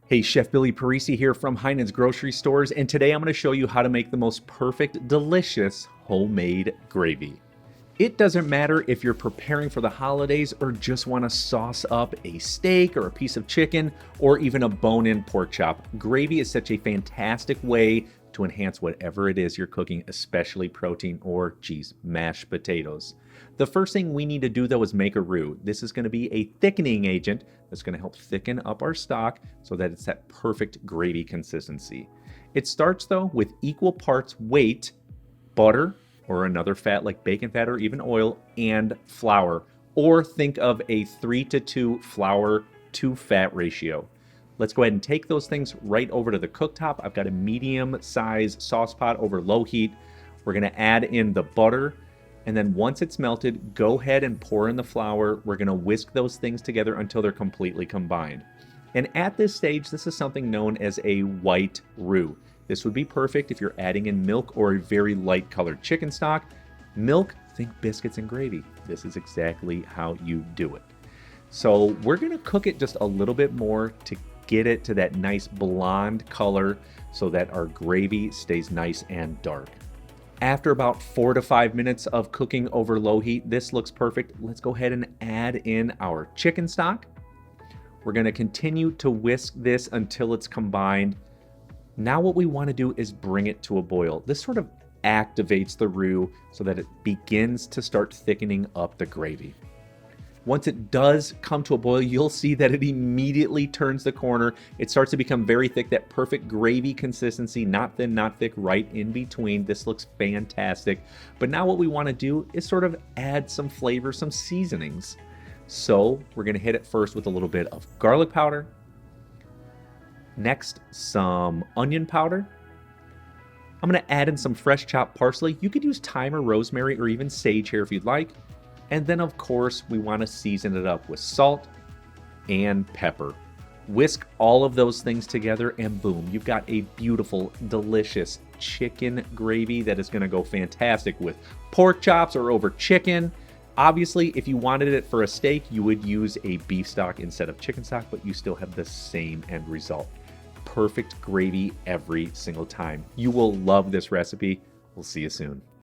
Hey, Chef Billy Parisi here from Heinen's Grocery Stores, and today I'm going to show you how to make the most perfect, delicious homemade gravy. It doesn't matter if you're preparing for the holidays or just want to sauce up a steak or a piece of chicken or even a bone-in pork chop. Gravy is such a fantastic way to enhance whatever it is you're cooking, especially protein or, geez, mashed potatoes. The first thing we need to do though is make a roux. This is going to be a thickening agent that's going to help thicken up our stock so that it's that perfect gravy consistency. It starts though with equal parts weight butter or another fat like bacon fat or even oil and flour, or think of a 3-to-2 flour to fat ratio. Let's go ahead and take those things right over to the cooktop. I've got a medium-sized sauce pot over low heat. We're going to add in the butter, and then once it's melted, go ahead and pour in the flour. We're going to whisk those things together until they're completely combined. And at this stage, this is something known as a white roux. This would be perfect if you're adding in milk or a very light colored chicken stock. Milk, think biscuits and gravy. This is exactly how you do it. So we're going to cook it just a little bit more to get it to that nice blonde color so that our gravy stays nice and dark. After about 4 to 5 minutes of cooking over low heat, this looks perfect. Let's go ahead and add in our chicken stock. We're going to continue to whisk this until it's combined. Now what we want to do is bring it to a boil. This sort of activates the roux so that it begins to start thickening up the gravy. Once it does come to a boil, you'll see that it immediately turns the corner. It starts to become very thick, that perfect gravy consistency, not thin, not thick, right in between. This looks fantastic. But now what we want to do is sort of add some flavor, some seasonings. So we're going to hit it first with a little bit of garlic powder. Next, some onion powder. I'm going to add in some fresh chopped parsley. You could use thyme or rosemary or even sage here if you'd like. And then, of course, we want to season it up with salt and pepper. Whisk all of those things together and boom, you've got a beautiful, delicious chicken gravy that is going to go fantastic with pork chops or over chicken. Obviously, if you wanted it for a steak, you would use a beef stock instead of chicken stock, but you still have the same end result. Perfect gravy every single time. You will love this recipe. We'll see you soon.